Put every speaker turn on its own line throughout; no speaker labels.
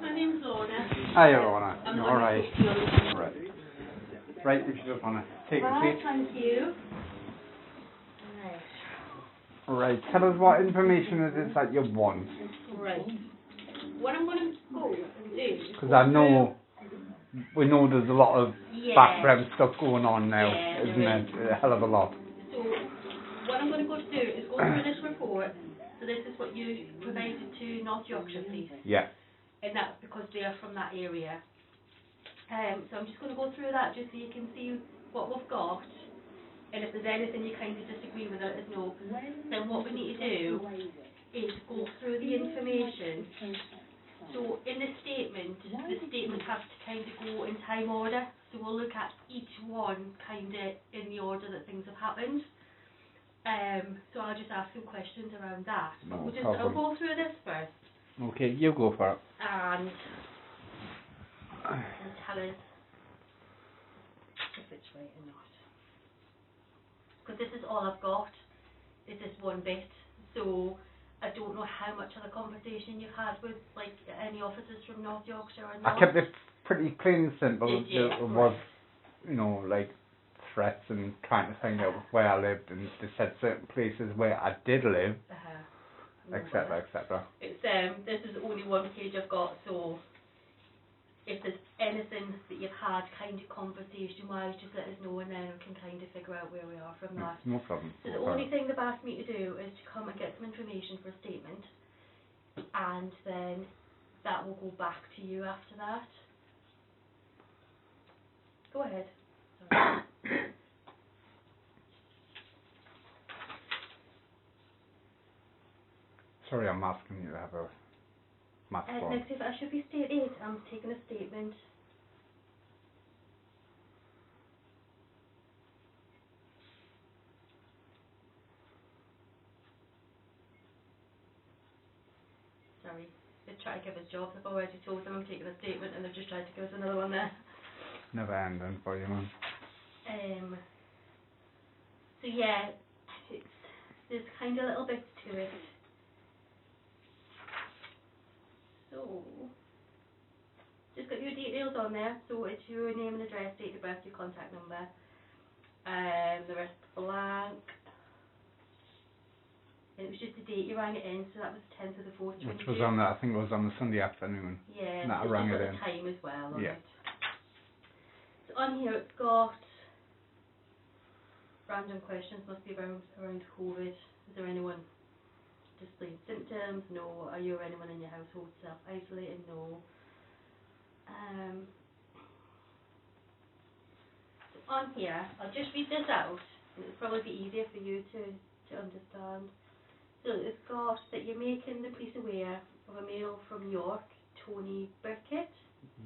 My name's Lorna.
Hi, Lorna.
I'm
All right.
Lorna.
Right. Right, if you just want to take a
Right,
seat.
thank you.
Right, tell us what information it is that you want.
Right. What I'm going to go and do...
Because I know, we know there's a lot of background stuff going on now, isn't it? A hell of a lot.
So, what I'm going to go do is go through this report. So this is what you provided to North Yorkshire Police.
Yeah.
And that's because they are from that area. So I'm just going to go through that just so you can see what we've got. And if there's anything you kind of disagree with, let us know. Then what we need to do is go through the information. So in the statement has to kind of go in time order. So we'll look at each one kind of in the order that things have happened. So I'll just ask some questions around that. But I'll go through this first.
Okay, you go for it.
And tell us if it's right or not. Because this is all I've got, is this one bit. So I don't know how much of the conversation you've had with like any officers from North Yorkshire or not.
I kept it pretty plain and simple.
It
was, you know, like threats and trying to find out where I lived, and they said certain places where I did live, etc., etc.
It's this is only one page I've got, so if there's anything that you've had kind of conversation-wise, just let us know, and then we can kind of figure out where we are from that.
No problem.
So the only thing they've asked me to do is to come and get some information for a statement, and then that will go back to you after that. Go ahead. Sorry.
Sorry, I'm asking you to have a math form.
Next, if I should be stated, I'm taking a statement. Sorry, they're trying to give us jobs. I've already told them I'm taking a statement, and they've just tried to give us another one there.
Never ending for you, man.
So yeah, there's kind of little bits to it. So, just got your details on there. So it's your name and address, date of birth, your contact number, the rest blank. And it was just the date you rang it in, so that was the 10th of the 4th.
Which was on, I think it was on the Sunday afternoon.
Yeah,
that I rang it in.
The time as well on
yeah.
it. So on here it's got random questions, must be around COVID. Is there anyone displaying symptoms? No. Are you or anyone in your household self-isolating? No. So on here, I'll just read this out, and it'll probably be easier for you to understand. So it's got that you're making the police aware of a male from York, Tony Birkitt,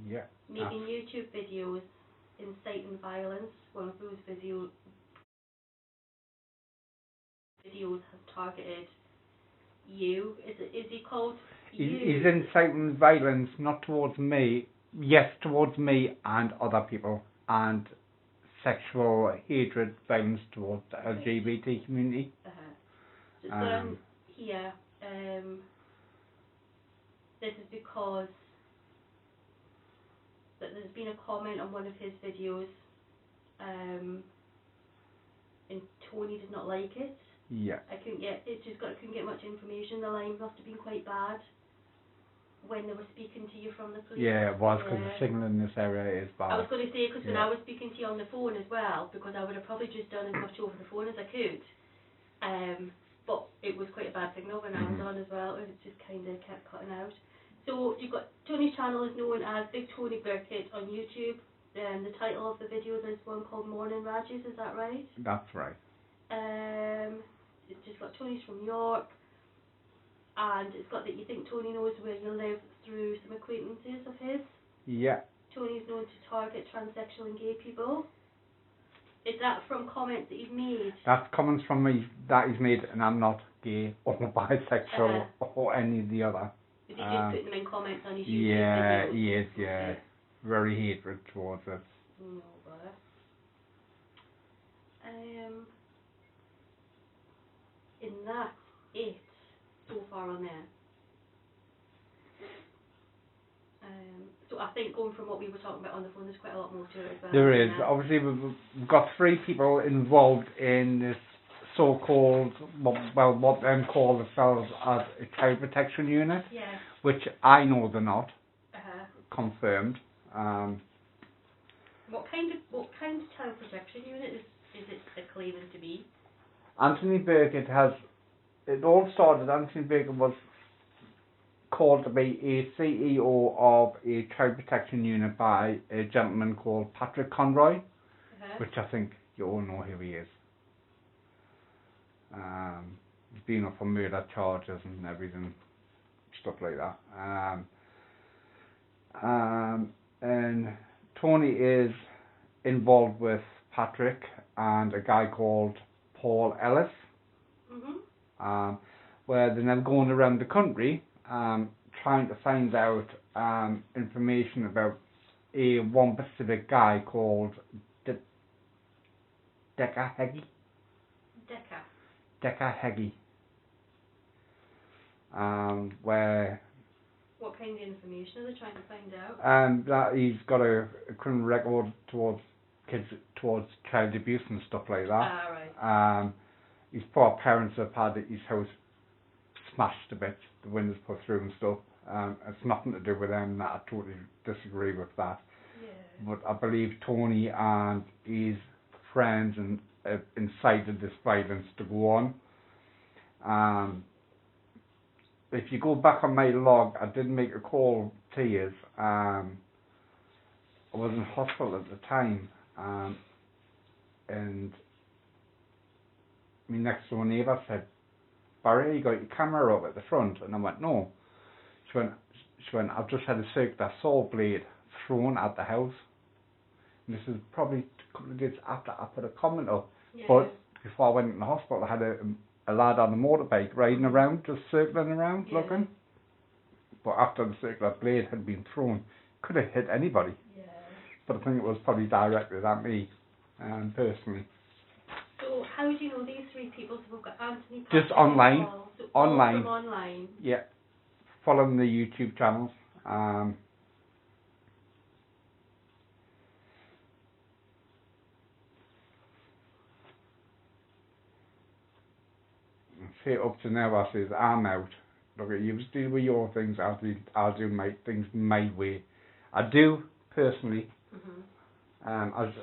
Yeah.
making YouTube videos inciting violence. One of those videos have targeted you. Is he called you?
He's inciting violence, not towards me, yes, towards me and other people, and sexual hatred, violence towards the LGBT community.
So it's got here, this is because that there's been a comment on one of his videos, and Tony did not like it.
Yeah.
couldn't get much information. The line must have been quite bad when they were speaking to you from the police.
Yeah, it was, because the signal in this area is bad.
I was going to say, because when I was speaking to you on the phone as well, because I would have probably just done as much over the phone as I could, but it was quite a bad signal when I was on as well. It just kind of kept cutting out. So you've got Tony's channel is known as Big Tony Birkitt on YouTube. The title of the videos is one called Morning Rages, is that right?
That's right.
It's just got Tony's from York, and it's got that you think Tony knows where you live through some acquaintances of his.
Yeah.
Tony's known to target transsexual and gay people. Is that from comments that you've made?
That's comments from me that he's made, and I'm not gay or bisexual or any of the other.
Is he just putting them in comments on his YouTube
videos?
videos?
He is, yeah. Okay. Very hatred towards us.
No bother. And that's it so far on there. I think going from what we were talking about on the phone, there's quite a lot more to it as well.
There is.
isn't there?
Obviously, we've got 3 people involved in this so-called, what them call themselves as a child protection unit,
Yeah.
which I know they're not,
Uh-huh.
confirmed.
What kind of child protection unit is it claiming to be?
Anthony Birkitt it all started, Anthony Birkitt was called to be a CEO of a child protection unit by a gentleman called Patrick Conroy, which I think you all know who he is. He's been up for murder charges and everything, stuff like that. And Tony is involved with Patrick and a guy called Paul Ellis, where they're now going around the country trying to find out information about one specific guy called Decker Heggie. Where
What kind of information are they trying to find out?
that he's got a criminal record towards kids, towards child abuse and stuff like that.
Right.
His poor parents have had his house smashed a bit, the windows put through and stuff. It's nothing to do with them. That I totally disagree with that.
Yeah.
But I believe Tony and his friends incited this violence to go on. If you go back on my log, I did make a call to you. I was in hospital at the time, and my next door neighbour said, "Barry, you got your camera up at the front?" And I went, "No." She went, "I've just had a circular saw blade thrown at the house." And this is probably a couple of days after I put a comment up.
Yeah.
But before I went in the hospital, I had a lad on a motorbike riding around, just circling around, looking. But after the circular blade had been thrown, could have hit anybody.
Yeah.
But I think it was probably directed at me, personally.
So how do you know these 3 people? So we've got Anthony, Patrick,
Just online.
Paul. So
Online.
all from online.
Yeah. Following the YouTube channels. Say up to now, I says, I'm out. Look, you just deal with your things, I'll do my things my way. I do, personally, as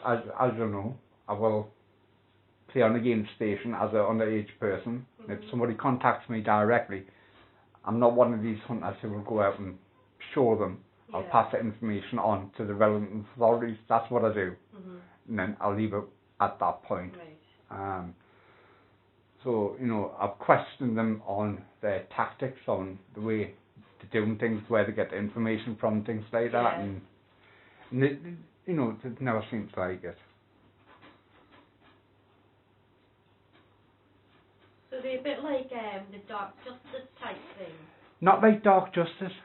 you know, I will play on a game station as an underage person. If somebody contacts me directly, I'm not one of these hunters who will go out and show them. I'll pass the information on to the relevant authorities. That's what I do. And then I'll leave it at that point.
Right.
So, you know, I've questioned them on their tactics, on the way they're doing things, where they get the information from, things like that. And it, you know, it never seems like it.
So they're a bit like the dark justice type thing.
Not like Dark Justice,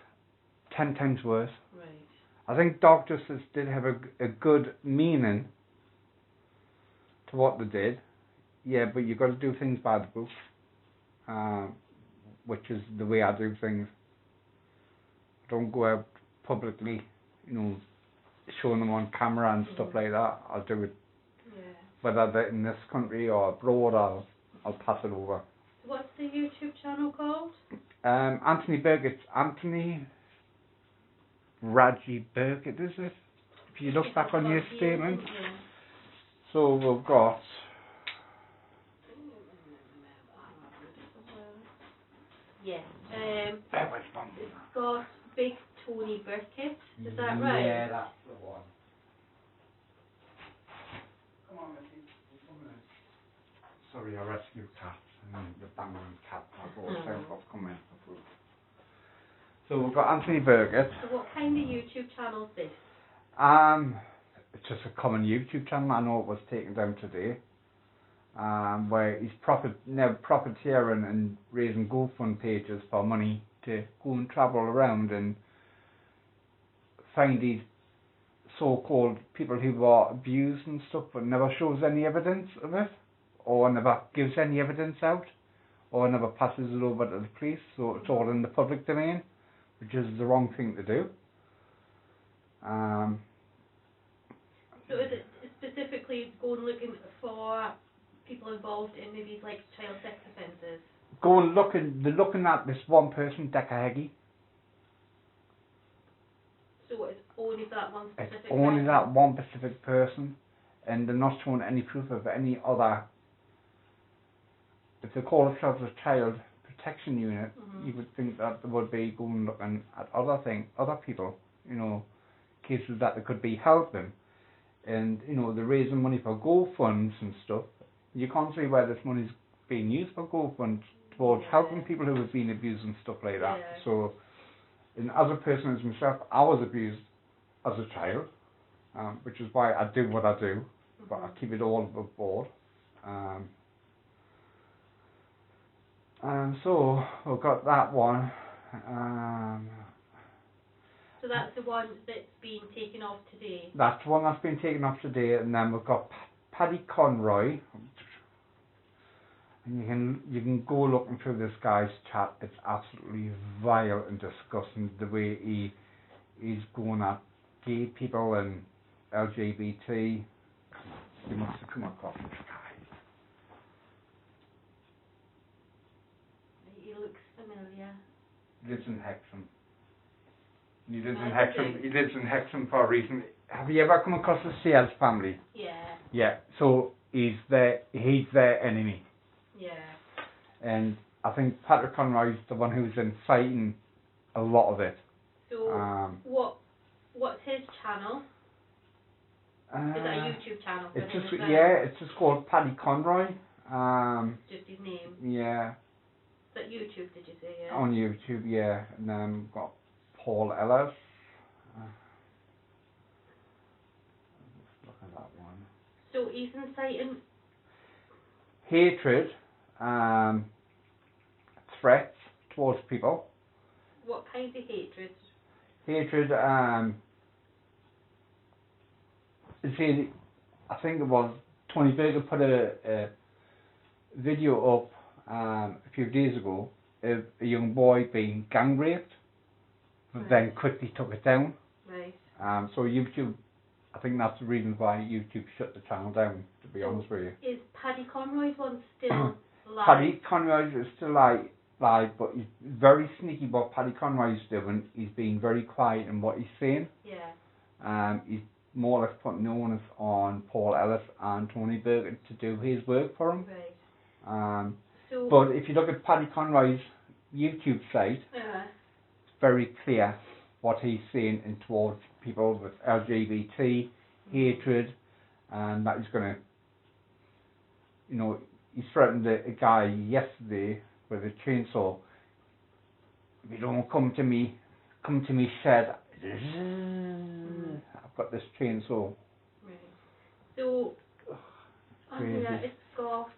10 times worse.
Right.
I think Dark Justice did have a good meaning to what they did. Yeah, but you've got to do things by the book, which is the way I do things. Don't go out publicly, you know, showing them on camera and stuff like that. I'll do it, whether they're in this country or abroad, I'll pass it over.
What's the YouTube channel called?
Anthony Birkitt. Anthony Raji Birkitt, is it? If you look back on your statement. So we've got...
Yes. It's got Big Tony Birkitt. Is that right?
Yeah, that's the one. Come on, Missy. Come in. Sorry, I rescued cats. The banging cat. I've always found what's coming for food. So we've got Anthony Birkitt.
So what kind of YouTube channel is this?
It's just a common YouTube channel. I know it was taken down today. Where he's profiteering and raising GoFund pages for money to go and travel around and find these so-called people who are abused and stuff, but never shows any evidence of it, or never gives any evidence out, or never passes it over to the police, so it's all in the public domain, which is the wrong thing to do.
So is it specifically going looking for people involved in maybe like child sex offences?
They're looking at this one person, Dekahegi.
So it's only for that one specific
It's only
person?
that one specific person, and they're not showing any proof of any other. If they call themselves a child protection unit, you would think that they would be going looking at other people, you know, cases that they could be helping. And, you know, they're raising money for GoFunds and stuff. You can't see where this money's being used for GoFunds towards helping people who have been abused and stuff like that.
Yeah.
So, and as a person as myself, I was abused as a child, which is why I do what I do, but I keep it all above board. And so we've got that one.
So that's the one that's been taken off today?
That's the one that's been taken off today, and then we've got Paddy Conroy. And you can go looking through this guy's chat. It's absolutely vile and disgusting the way he's going at gay people and LGBT. Come on, you must have come across this guy.
He looks familiar.
He lives in Hexham. He lives in Hexham for a reason. Have you ever come across the Sears family?
Yeah.
Yeah. So he's their enemy.
Yeah.
And I think Patrick Conroy's the one who's inciting a lot of it.
So what's his channel? Is that a YouTube channel for him as well?
It's just called Paddy Conroy.
Just his name?
Yeah.
Is that YouTube, did you say? Yeah.
On YouTube, yeah. And then we've got Paul Ellis. Let's look at that one.
So he's inciting
Hatred, threats towards people.
what kinds of hatred?
Hatred, see, I think it was Tony Birkitt put a video up a few days ago of a young boy being gang raped, but then quickly took it down.
Right.
So YouTube, I think that's the reason why YouTube shut the channel down, to be honest with you.
Is Paddy Conroy's one still live?
Paddy Conroy is still live, but he's very sneaky what Paddy Conroy's doing. He's being very quiet in what he's saying.
Yeah.
He's more or less putting the onus on Paul Ellis and Tony Birkitt to do his work for him.
Right.
But if you look at Paddy Conroy's YouTube site, it's very clear what he's saying in towards people with LGBT, hatred, and that he's going to, you know, he threatened a guy yesterday with a chainsaw. If you don't come to me shed, I've got this chainsaw.
Right. So,
Crazy.
yeah, it's got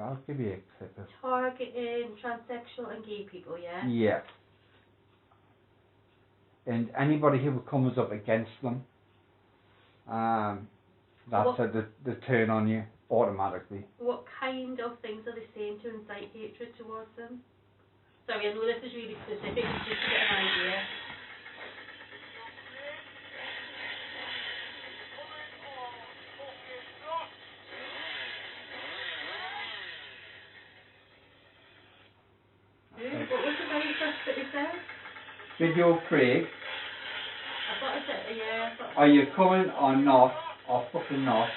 I'll give you a clip of
targeting transsexual and gay people, yeah?
yeah. And anybody who comes up against them, that's the turn on you automatically.
What kind of things are they saying to incite hatred towards them? Sorry, I know this is really specific, just to get an idea. What was the very first that you said?
Video Craig,
I thought I said, yeah.
are you coming or not, or fucking not?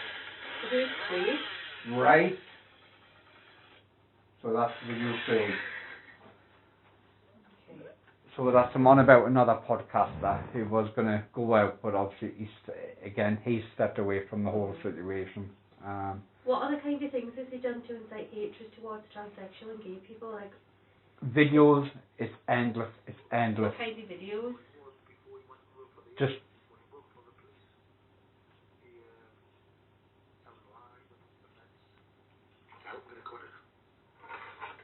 Who's Craig?
Right? So that's Video Craig.
Okay.
So that's him on about another podcaster who was going to go out, but obviously he's stepped away from the whole situation.
What other kind of things has he done to incite hatred towards transsexual and gay people? Like
videos, it's endless.
what kind of videos?
Just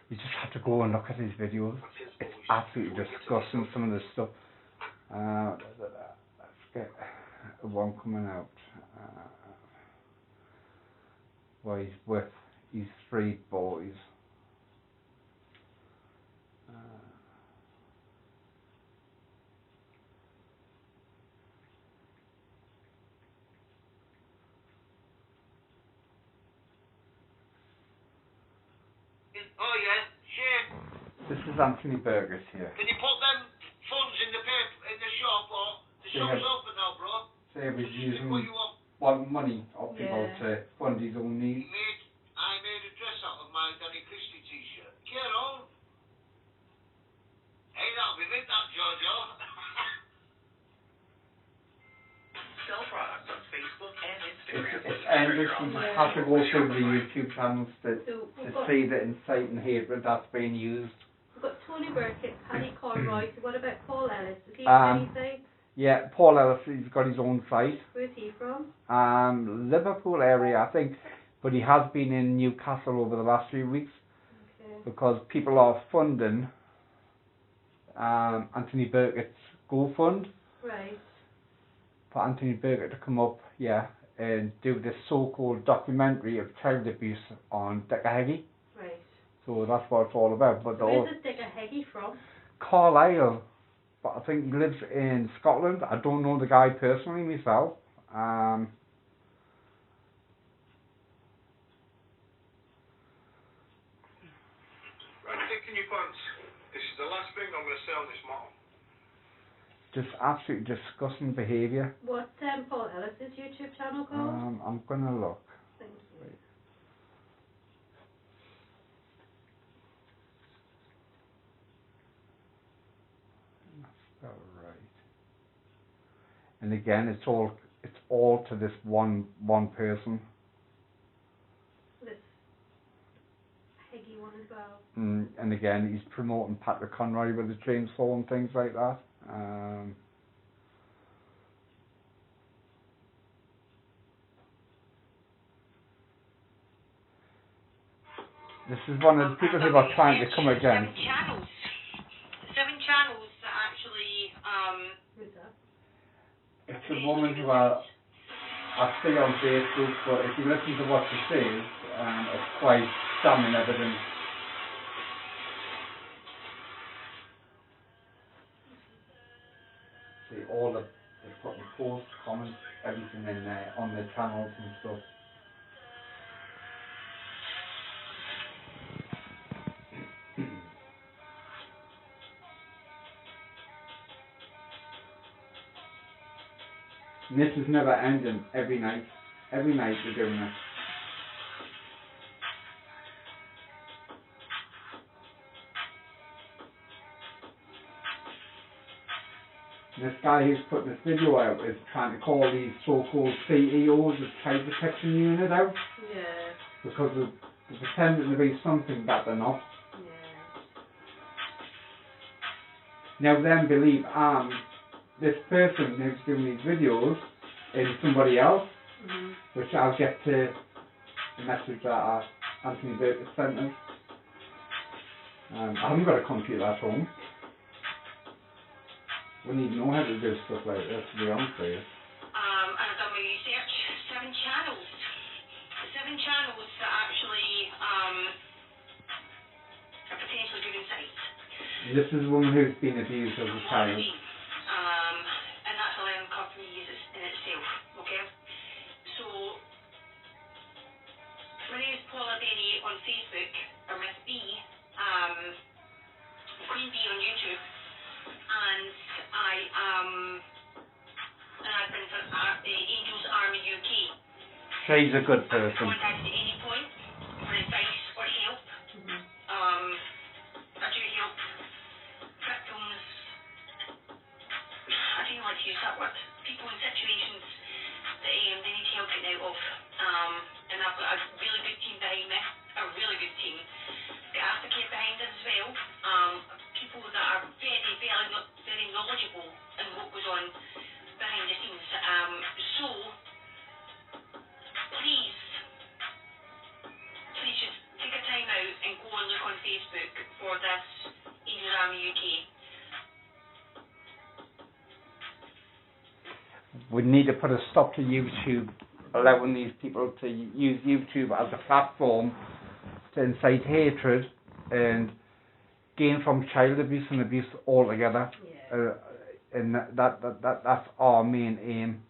you just have to go and look at his videos. It's absolutely disgusting, some of the stuff. Let's get one coming out. Where he's with his 3 boys.
yeah, Shane.
This is Anthony Birkitt here.
Can you put them funds in the paper, in the shop, or the shop's open now, bro?
Say he's using
What you want?
money off people to fund his own needs.
I made a dress out of my Danny Christie t-shirt. Get on. Hey, that'll be me, that, Jojo.
Sell products on Facebook and Instagram.
It's endless. You just have to go through the YouTube channels to see the incite and hatred that's being used.
We've got Tony Birkitt, Paddy Conroy. So what about Paul Ellis? Is he on any site?
Yeah, Paul Ellis, he's got his own site.
Where's he from?
Liverpool area, I think, but he has been in Newcastle over the last few weeks because people are funding Anthony Birkitt's GoFund.
Right.
For Anthony Birkitt to come up, and do this so-called documentary of child abuse on Dickaheggy.
Right.
So that's what it's all about. But
where's this Dickaheggy from?
Carlisle. But I think he lives in Scotland. I don't know the guy personally myself.
Right, taking your pants. This is the last thing I'm going to sell this model.
Just absolutely disgusting behaviour.
What's Paul Ellis' YouTube channel called?
I'm going to look.
Thank you.
That's right. And again, it's all to this one person.
This Heggy one as well.
And again, he's promoting Patrick Conroy with the chainsaw and things like that. This is one of the people who are trying to come against.
7 channels that actually,
Who's that?
It's a woman who I see on Facebook, but if you listen to what she says, it's quite damning evidence. See, all the they've put the posts, comments, everything in there on the channels and stuff. And this is never ending. Every night they're doing this. And this guy who's putting this video out is trying to call these so-called CEOs of Child Protection Unit out.
Yeah.
Because they're pretending to be something that they're not.
Yeah.
Now then believe this person who's doing these videos is somebody else, which I'll get to the message that Anthony Birkitt sent us. I haven't got a computer at home. Wouldn't even know how to do stuff like this, to be honest with you.
I've done my research. 7 channels. 7 channels that actually are potentially good insights.
This is a woman who's been abused as a child.
And that's a learning company in itself, okay? So, my name is Paula Denny on Facebook, or Miss B, Queen B on YouTube, and I am an admin for Angels Army UK.
She's a good person.
Contact at any point for advice or help. I do help victims. I don't like to use that word. People in situations that they need help getting out of. And I've got a really good team behind me. A really good team. Got Advocate behind us as well. People that are very knowledgeable in what goes on behind the scenes. So please just take a time out and go and look on Facebook for this Angels Army UK.
We need to put a stop to YouTube, allowing these people to use YouTube as a platform to incite hatred and gain from child abuse and abuse altogether.
Yeah.
And that's our main aim.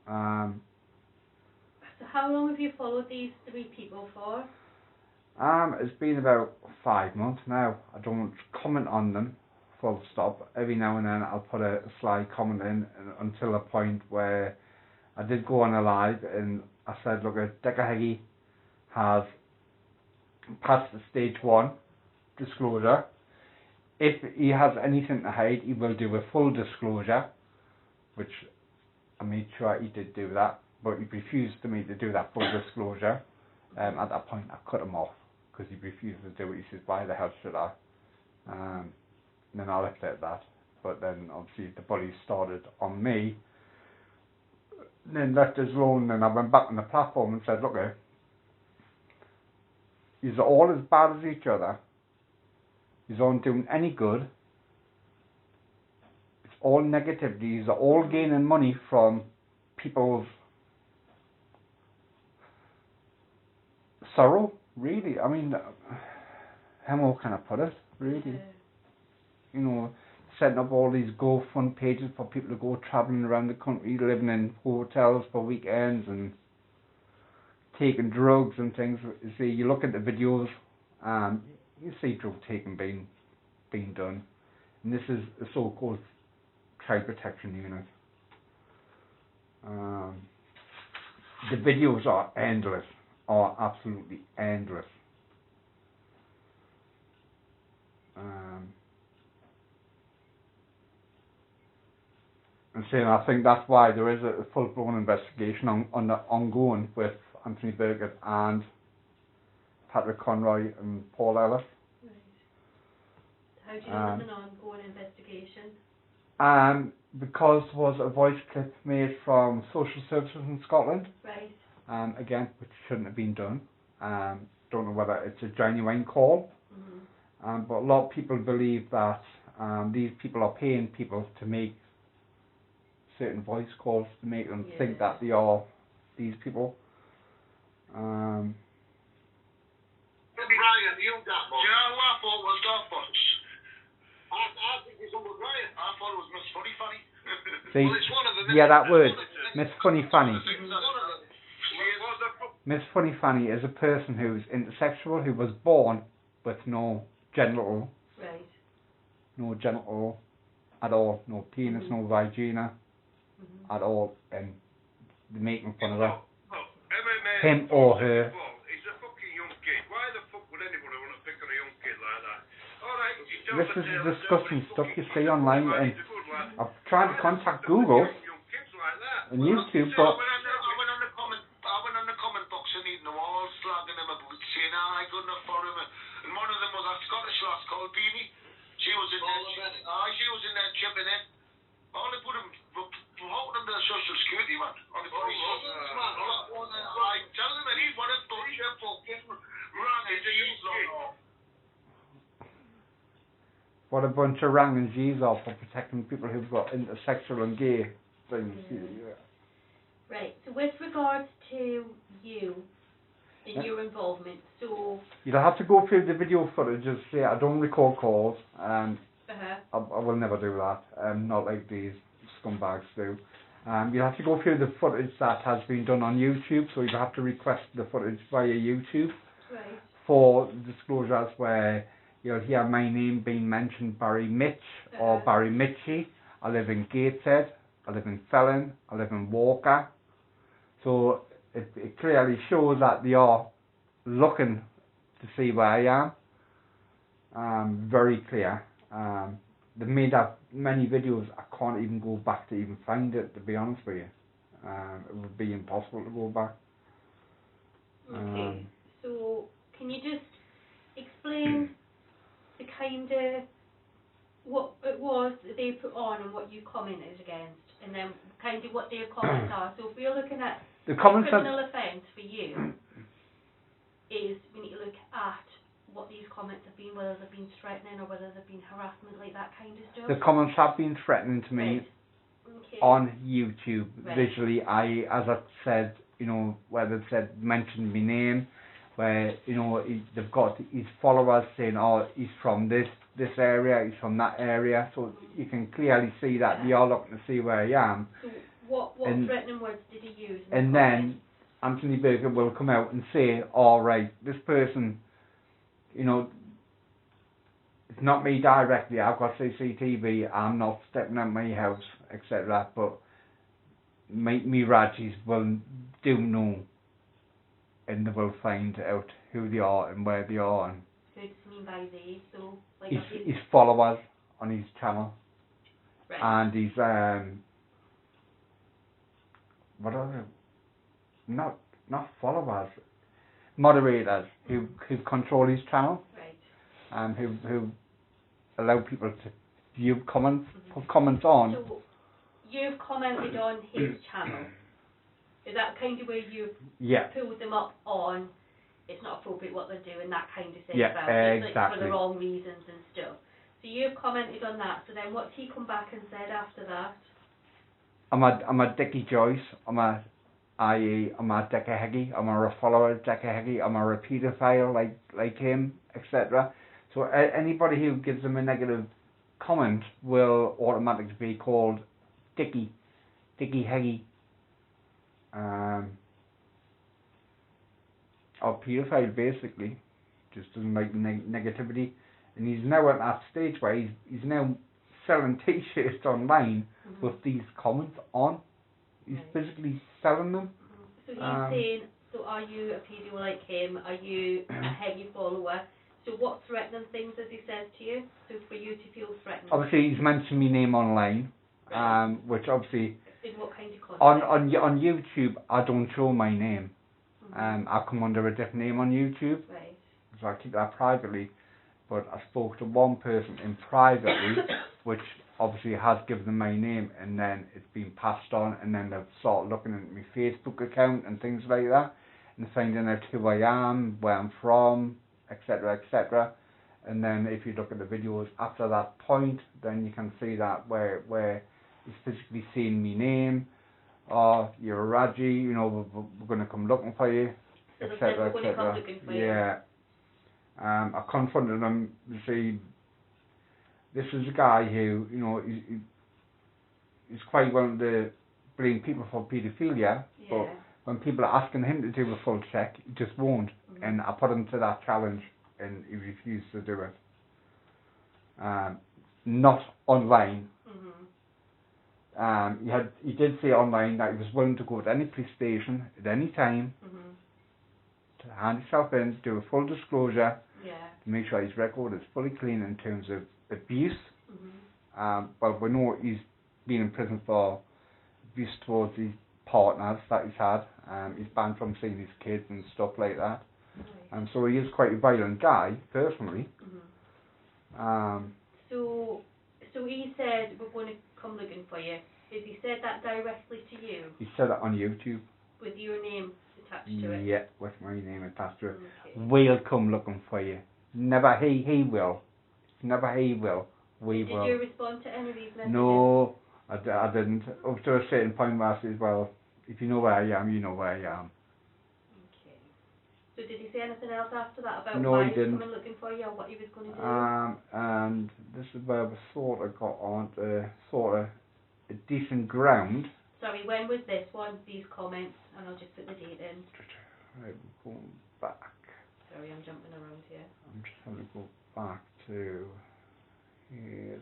So how long have you followed these 3 people for?
It's been about 5 months now. I don't comment on them, full stop. Every now and then I'll put a sly comment in until a point where I did go on a live and I said, look, Dekahegi has passed the stage 1 disclosure. If he has anything to hide, he will do a full disclosure, which I made sure he did do that, but he refused to me to do that full disclosure. At that point I cut him off because he refused to do it. He says, why the hell should I? And then I left it at that. But then obviously the bullies started on me, and then left us alone. And I went back on the platform and said, look, you're all as bad as each other. You aren't doing any good. It's all negativity. You're all gaining money from people's sorrow, really. I mean, how more can I put it, really? You know, setting up all these GoFund pages for people to go travelling around the country, living in hotels for weekends and taking drugs and things. You see, you look at the videos, you see drug taking being done. And this is a so-called child protection unit. The videos are endless, are absolutely endless. And so I think that's why there is a full-blown investigation ongoing with Anthony Birkitt and Patrick Conroy and Paul Ellis.
Right. How do you know there's an ongoing investigation?
Because there was a voice clip made from social services in Scotland.
Right.
Again, which shouldn't have been done. Don't know whether it's a genuine call.
Mm-hmm.
But a lot of people believe that these people are paying people to make certain voice calls to make them think that they are these people.
Brian, you got one. Do you know who I thought was Darkbox? I think it's Uncle Brian. I thought it was Miss Funny Fanny.
See,
well, it's one of them.
yeah, that word, Miss Funny Fanny.
Mm-hmm.
Miss Funny Fanny is a person who's intersexual, who was born with no genital,
Right.
no genital at all, no penis, no vagina at all, and they're making fun of her. Him or her.
He's a fucking young kid. Why the fuck would anybody want to pick on a young kid like that? Alright,
This is disgusting stuff you see online, and I've tried to contact Google and YouTube, but
I went on the comment box and eating the walls, slagging him about, saying, I good enough for him. And one of them was that Scottish lass called Beanie. She was in there chipping in. All they put him, holding him to the social security, man. On the police. I tell them that he's one of those fucking rang and G's lot.
what a bunch of rang and G's are for protecting people who've got intersexual and gay things.
Right, so with regards to you and your involvement, so...
You'll have to go through the video footage and say, I don't record calls, and I will never do that, not like these scumbags do. You'll have to go through the footage that has been done on YouTube, so you'll have to request the footage via YouTube for disclosures where you'll hear my name being mentioned, Barry Mitch or Barry Mitchie. I live in Gateshead, I live in Felon, I live in Walker. So it clearly shows that they are looking to see where I am. Very clear. They made up many videos. I can't even go back to even find it, to be honest with you. It would be impossible to go back.
Okay, so can you just explain the kind of what it was that they put on and what you commented against, and then kind of what their comments are. So if we're looking at
the criminal
offence for you, is we need to look at what these comments have been, whether they've been threatening or whether they've been harassment, like that kind of stuff.
The comments have been threatening to me on YouTube visually. As I said, you know, where they've said mentioned my name, where you know they've got his followers saying, oh, he's from this area, he's from that area, so you can clearly see that they are looking to see where I am.
So what threatening words did he use?
And then Anthony Birkitt will come out and say, all right, this person you know, it's not me directly. I've got CCTV. I'm not stepping out my house, etc. But me Rajis will do know, and they will find out who they are and where they are, and
Who does he mean by they? So, like,
his followers on his channel,
right.
and his what are they? Not followers, moderators who control his channel,
Right.
and who allow people to view comments, put comments on.
So, you've commented on his channel. Is that kind of where you
Yeah.
pulled them up on, it's not appropriate what they're doing, that kind of thing?
Yeah,
about it, like,
exactly.
for the wrong reasons and stuff. So you've commented on that, so then what's he come back and said after that?
I'm a Dickie Joyce, I'm a Dickie Heggie, I'm a follower of Dickie Heggie, I'm a paedophile like him, etc. So anybody who gives him a negative comment will automatically be called Dickie Heggie, or paedophile basically. Just doesn't like negativity, and he's now at that stage where he's now selling T-shirts online with these comments on. He's physically selling them.
So he's saying, so are you a pedo like him? Are you a heavy follower? So what threatening things has he said to you? So for you to feel threatened?
Obviously, he's mentioned my name online,
Right.
which obviously
In what kind of context?
on YouTube I don't show my name. I come under a different name on YouTube,
Right.
so I keep that privately. But I spoke to one person in privately, which obviously has given them my name, and then it's been passed on, and then they've started looking at my Facebook account and things like that, and finding out who I am, where I'm from, etc., etc. And then if you look at the videos after that point, then you can see that where he's physically seeing my name, or you're a Raji, you know, we're going to come looking for you,
So they said
etc.,
we're going to come
etc.
looking for you.
Yeah. I confronted him to see, this is a guy who, you know, he's quite willing to blame people for paedophilia, but when people are asking him to do a full check, he just won't. And I put him to that challenge, and he refused to do it. Not online. He did say online that he was willing to go to any police station at any time to hand himself in, do a full disclosure, to make sure his record is fully clean in terms of abuse. Well, we know he's been in prison for abuse towards his partners that he's had. He's banned from seeing his kids and stuff like that. And so he is quite a violent guy, personally.
So he said, we're going to come looking for you. Has he said that directly to you?
He said it on YouTube.
With your name attached to it?
Yeah, with my name attached to it.
Okay.
We'll come looking for you. Never he will. Never he will. We will.
Did you respond to any of these messages?
No, I didn't. Up to a certain point where I said, well, if you know where I am, you know where I am.
Okay. So did he say anything else after that about
No,
why
he
he was
didn't.
coming looking for you or what he was going to do?
And this is where we sort of got on to sort of a decent ground.
Sorry, when was this one, these comments? And I'll just put the date in.
Right, we're going back.
Sorry, I'm jumping around here.
I'm just having to go back to here.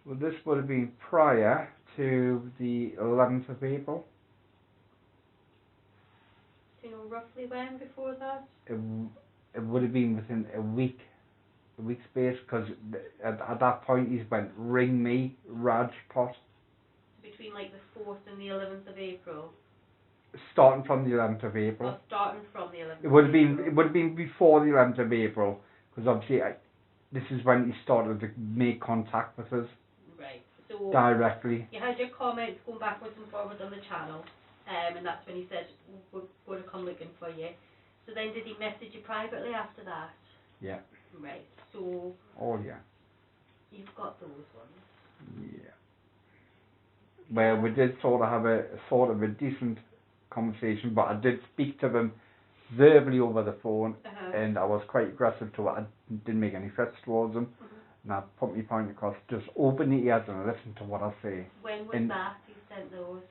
So this would have been prior to the 11th of April.
Do you know roughly when before that?
It would have been within a week space, because at that point he's went, ring me, Rajpot.
Between like the 4th and the 11th of April?
Starting from the 11th of April.
Or starting from the 11th
It would
of
have been before the 11th of April, because obviously this is when he started to make contact with us.
Right. So
directly.
you had your comments going backwards and forwards on the channel, and that's when he said, we're going to come looking for you. So then did he message you privately after that?
Yeah.
Right. So
Oh yeah.
you've got those ones.
Yeah. Well, we did sort of have a decent conversation, but I did speak to them verbally over the phone, and I was quite aggressive to it. I didn't make any threats towards them, and I put my point across. Just open the ears and listen to what I say.
When was that you sent those?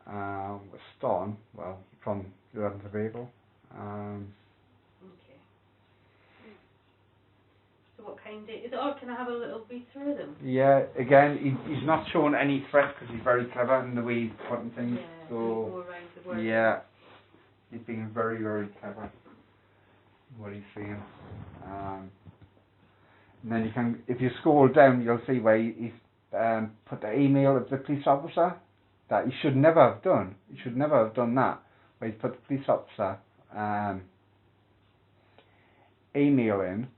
We're starting, well, from the vehicle.
Okay. So what kind is it? Or can I have a little read through them?
Yeah, again, he's not showing any threat because he's very clever in the way he's putting things.
Yeah,
So,
go around the word.
yeah, he's being very, very clever in what he's saying. And then you can, if you scroll down, you'll see where he's put the email of the police officer that he should never have done. He should never have done that. Where he's put the police officer email in,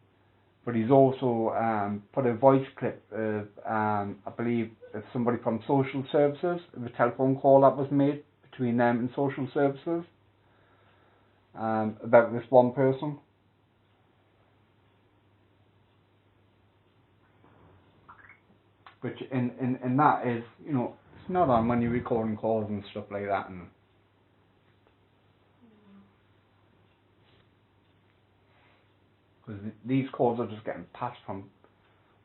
but he's also put a voice clip of, I believe, of somebody from social services, of a telephone call that was made between them and social services about this one person. Which in that is, you know, it's not on when you're recording calls and stuff like that. And because these calls are just getting passed from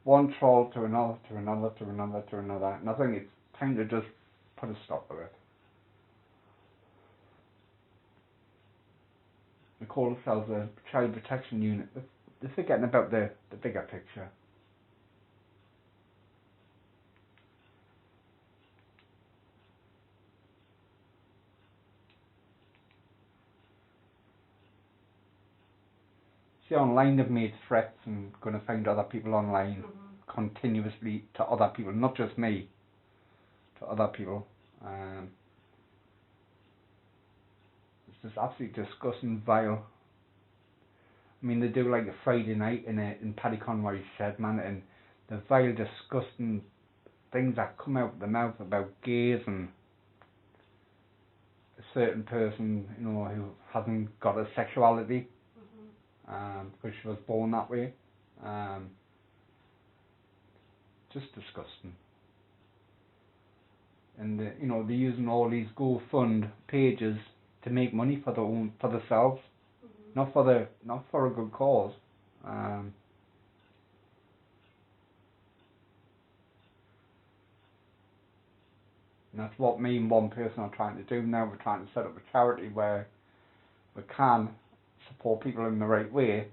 one troll to another, to another, to another, to another. And I think it's time to just put a stop to it. They call themselves a child protection unit. They're forgetting about the bigger picture. See, online they've made threats and going to find other people online continuously to other people, not just me, to other people. It's just absolutely disgusting, vile. I mean, they do like a Friday night in Paddy Conroy's shed, man, and the vile, disgusting things that come out of the mouth about gays and a certain person, you know, who hasn't got a sexuality. Because she was born that way. Just disgusting. And you know, they're using all these GoFund pages to make money for themselves, not for a good cause. And that's what me and one person are trying to do now. We're trying to set up a charity where we can support people in the right way,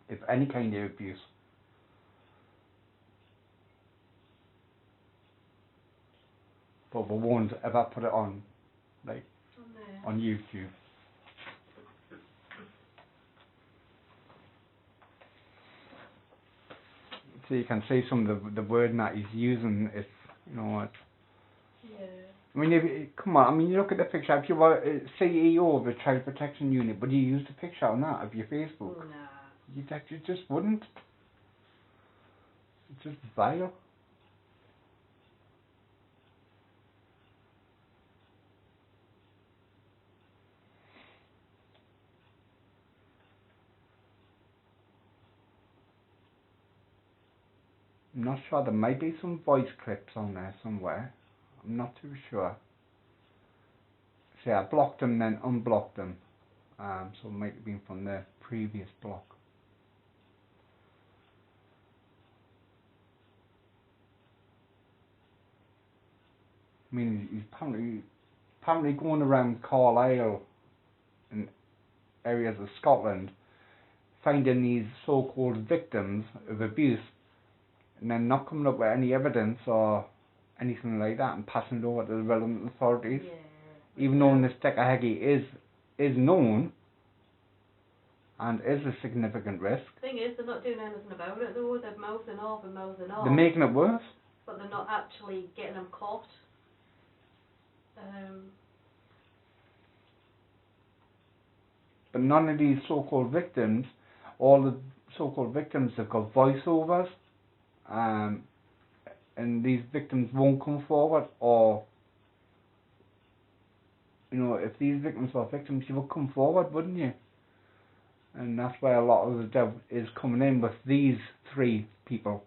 if any kind of abuse. But we won't ever put it on, like, on YouTube. So you can see some of the wording that he's using. It's, you know, it's,
Yeah.
I mean, come on. I mean, you look at the picture. If you were a CEO of a child protection unit, would you use the picture on that of your Facebook?
Nah.
You just wouldn't. It's just vile. I'm not sure. There might be some voice clips on there somewhere. I'm not too sure. See, I blocked them, then unblocked them. So it might have been from the previous block. I mean, he's apparently going around Carlisle and areas of Scotland, finding these so-called victims of abuse, and then not coming up with any evidence or anything like that, and passing it over to the relevant authorities.
Yeah.
Even though this Dekahegi is known and is a significant risk.
The thing is, they're not doing anything about it though. They're mouthing off and mouthing off.
They're making it worse.
But they're not actually getting them caught.
But none of these so-called victims, all the so-called victims have got voiceovers, and these victims won't come forward. Or, you know, if these victims were victims, you would come forward, wouldn't you? And that's where a lot of the doubt is coming in with these three people.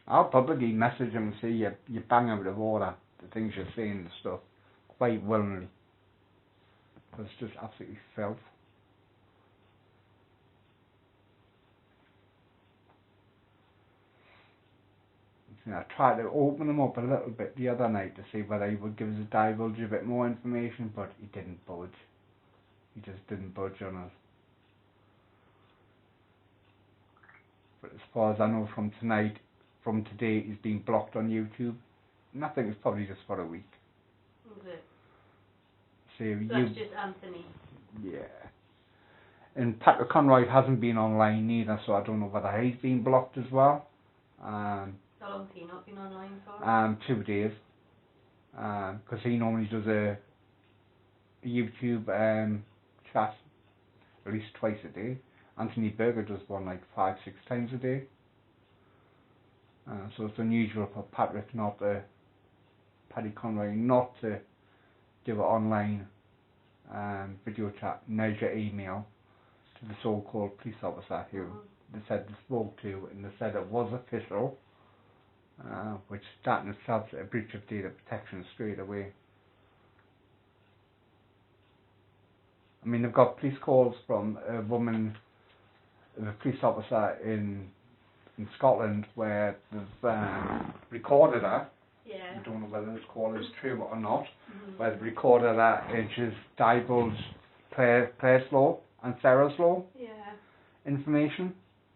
I'll publicly message them and say you bang out of order the things you're saying and stuff, quite willingly. Because it's just absolutely filth. You know, I tried to open him up a little bit the other night to see whether he would give us a divulge a bit more information, but he didn't budge. He just didn't budge on us. But as far as I know from today, he's been blocked on YouTube. And I think it's probably just for a week.
Is it?
So
That's just Anthony.
Yeah. And Patrick Conroy hasn't been online either, so I don't know whether he's been blocked as well.
How long has he not been online for?
2 days. Because he normally does a YouTube chat at least twice a day. Anthony Birkitt does one like 5-6 times a day. So it's unusual for Paddy Conroy not to do an online video chat, measure email to the so-called police officer who they said they spoke to, and they said it was official, which that in itself is a breach of data protection straight away. I mean, they've got police calls from a woman, a police officer in Scotland, where they've recorded her.
Yeah.
I don't know whether this call is true or not, where they've recorded her and she's divulged Claire's law and Sarah's law information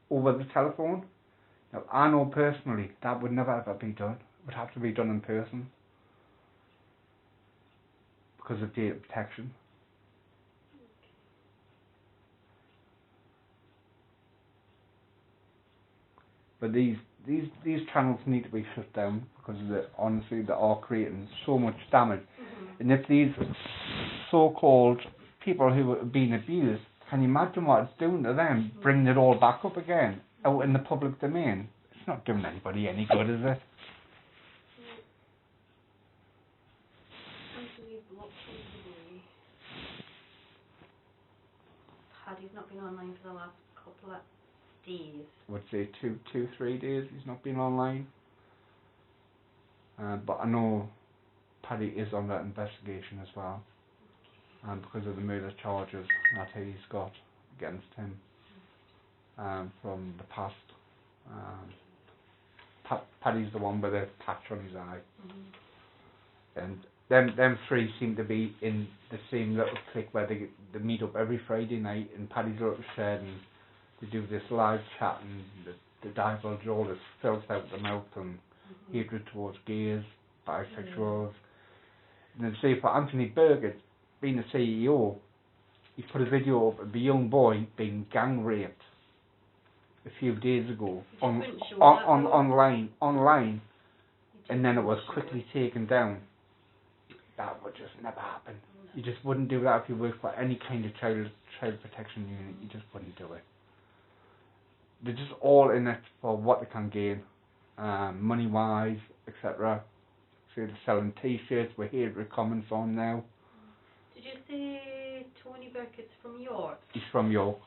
over the telephone. Now, I know personally that would never ever be done. It would have to be done in person because of data protection. But these channels need to be shut down because honestly they are creating so much damage. And if these so-called people who are being abused, can you imagine what it's doing to them, bringing it all back up again out in the public domain? It's not doing anybody any good, is it?
Paddy's not been online for the last couple of days.
I would say 3 days he's not been online. But I know Paddy is under investigation as well. Because of the murder charges that he's got against him from the past. Paddy's the one with a patch on his eye. And them three seem to be in the same little clique where they meet up every Friday night in Paddy's little shed, and they do this live chat, and they divulge all this filth out the mouth and hatred towards gays, bisexuals. And they say for Anthony Birkitt, being a CEO, he put a video up of a young boy being gang raped a few days ago online, and then it was quickly taken down. That would just never happen. You just wouldn't do that if you worked for any kind of child protection unit. You just wouldn't do it. They're just all in it for what they can gain, money wise, etc. So they're selling T-shirts with hatred comments on now.
Did you say Tony Birkitt's from York?
He's from York.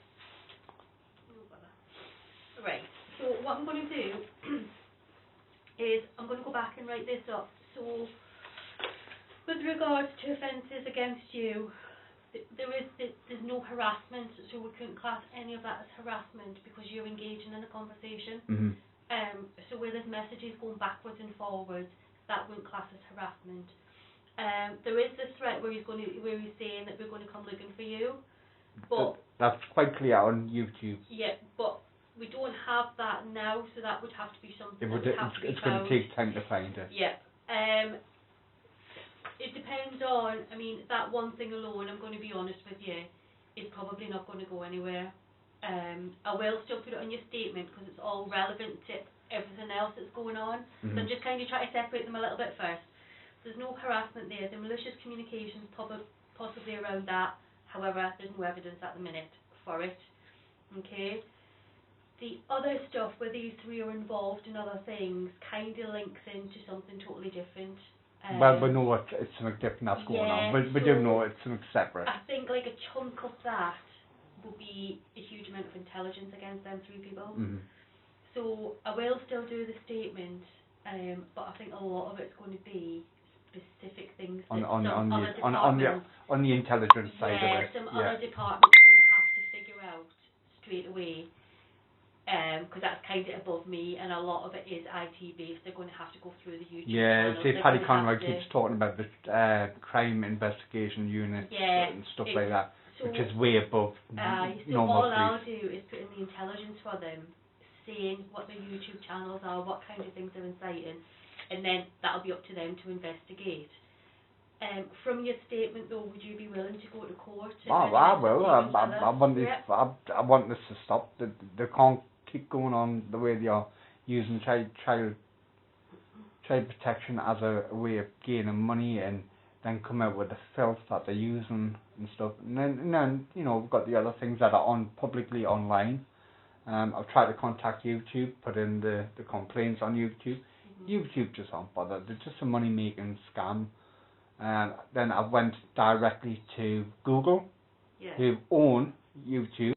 Right, so what I'm going to do is I'm going to go back and write this up. So, with regards to offences against you, there's no harassment, so we couldn't class any of that as harassment because you're engaging in a conversation. So where there's messages going backwards and forwards, that wouldn't class as harassment. There is this threat where he's saying that we're going to come looking for you, but
that's quite clear on YouTube.
Yeah, but we don't have that now, so that would have to be something
it's going to take time to find it.
Yeah. It depends on, I mean, that one thing alone, I'm going to be honest with you, is probably not going to go anywhere. I will still put it on your statement because it's all relevant to everything else that's going on. So I'm just kind of trying to separate them a little bit first. There's no harassment there. The malicious communications possibly around that. However, there's no evidence at the minute for it. Okay. The other stuff where these three are involved in other things kind of links into something totally different.
Well, we know it's something different that's going on. We do know it's something separate.
I think like a chunk of that will be a huge amount of intelligence against them three people. So I will still do the statement, but I think a lot of it's going to be specific things that on
the intelligence side of it.
Some other department's going to have to figure out straight away because that's kind of above me, and a lot of it is IT based. They're going to have to go through the YouTube
Yeah,
channels.
see,
They're
Paddy
gonna have
Conroy
to-
keeps talking about the crime investigation units
Yeah,
and stuff
it's-
like that,
so,
which is way above
so
normal
all I'll
police.
do is put in the intelligence for them, saying what their YouTube channels are, what kind of things they're inciting, and then that'll be up to them to investigate. From your statement though, would you be willing to go to court?
I will. I want this.
Yep.
I want this to stop. They can't keep going on the way they are, using child protection as a way of gaining money, and then come out with the filth that they're using and stuff. And then you know, we've got the other things that are on publicly online. I've tried to contact YouTube, put in the complaints on YouTube. YouTube just aren't bothered. They're just a money making scam. Then I went directly to Google,
Yeah.
who own YouTube.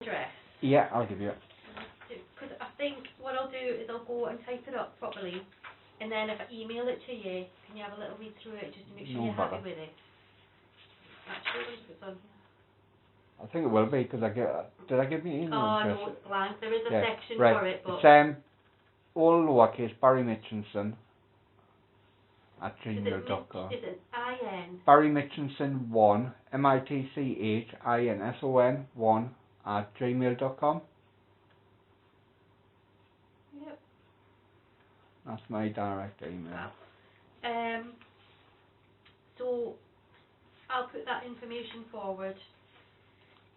Address.
Yeah, I'll give you it.
Because I think what I'll do is I'll go and type it up properly, and then if I email it to you, can you have a little read through it just to make sure
No
you're
bother.
happy with it? Actually, it's on here.
I think it will be, because did I give you an email
Oh
address?
no, it's blank. There is a
Yeah,
section
right.
for it, but
It's all lowercase, Barry Mitchinson at
is
gmail.com.
it IN?
Barry Mitchinson 1, MITCHINSON 1 at gmail.com.
Yep.
That's my direct email.
So I'll put that information forward.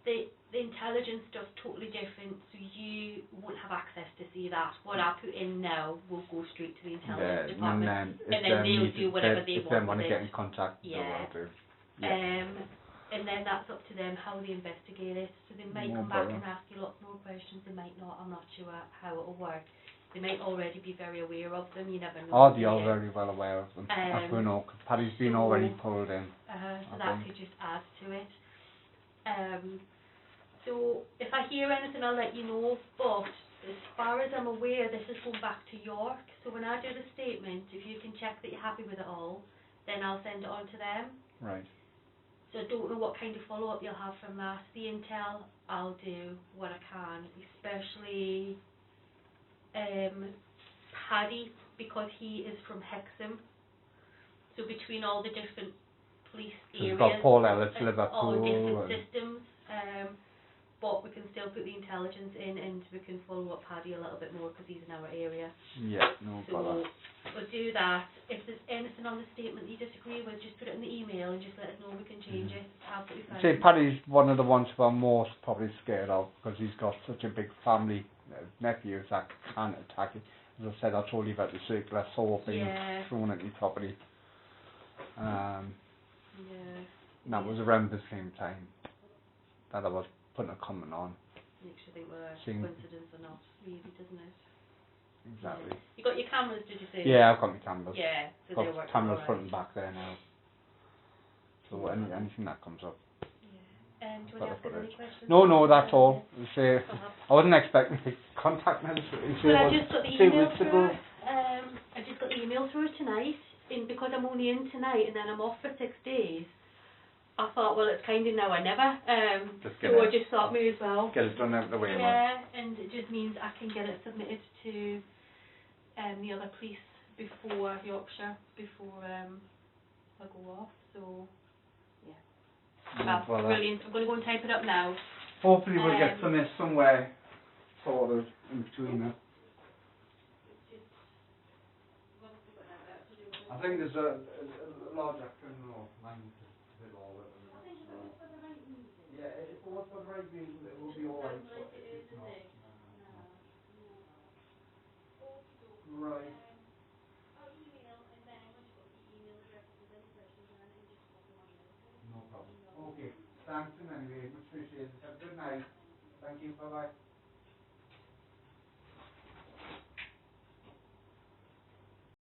The intelligence stuff's totally different, so you won't have access to see that. What I put in now will go straight to the intelligence department,
and
and then they'll do whatever they
if they
want
want to
with
get
it.
in contact, they
Yeah.
will do. Yeah.
And then that's up to them how they investigate it. So they might
No
come back
bother.
and ask you lots more questions. They might not. I'm not sure how it will work. They might already be very aware of them. You never know.
Oh, they are
Yeah.
very well aware of them. As we know, because Paddy's been
so-
already pulled in.
So
I
that
think.
could just add to it. So if I hear anything, I'll let you know. But as far as I'm aware, this is going back to York. So when I do the statement, if you can check that you're happy with it all, then I'll send it on to them.
Right.
So I don't know what kind of follow-up you'll have from that. The intel, I'll do what I can, especially Paddy, because he is from Hexham. So between all the different police
So
areas,
we've got Paul Ellis,
it's all
Liverpool,
different
and
systems. But we can still put the intelligence in, and we can follow up Paddy a little bit more because he's in our area.
yeah, no
So
bother.
we'll do that. If there's anything on the statement you disagree with, just put it in the email and just let us know. We can change it. It's absolutely fine.
See, Paddy's one of the ones who I'm most probably scared of, because he's got such a big family nephews that can attack it. As I said, I told you about the circular saw being
Yeah.
thrown at your property.
Yeah.
And that was around the same time that I was putting a comment on.
Makes you think whether it's a
Seeing-
coincidence or not, really, doesn't it?
Exactly.
You got your cameras, did you say?
Yeah, I've got my cameras.
Yeah, so they're
Got
working
cameras
all
front
right.
and back there now. So anything that comes up.
Yeah. Do you
Got
want to ask
the
us any
footage.
questions?
No, that's all. Say,
Uh-huh.
I wasn't expecting to contact me.
Well, I just got the
2
email
weeks
through.
ago.
I just got the email through tonight, and because I'm only in tonight and then I'm off for 6 days, I thought, well, it's kind of now or never.
Just
So
get
I
it.
just thought, may as well.
Get it done out of the way. man.
Yeah, and it just means I can get it submitted to the other police before Yorkshire, before I go off. So yeah,
No
that's
bother.
brilliant. I'm going to go and type it up now.
Hopefully we'll get
Um,
some somewhere sorted in between it. I think there's a larger criminal mind to it all. Yeah, if it was for the right reason, it would be alright. It's not. Right. No problem. Okay. Thanks anyway. Much appreciated. Have a good night. Thank you. Bye bye.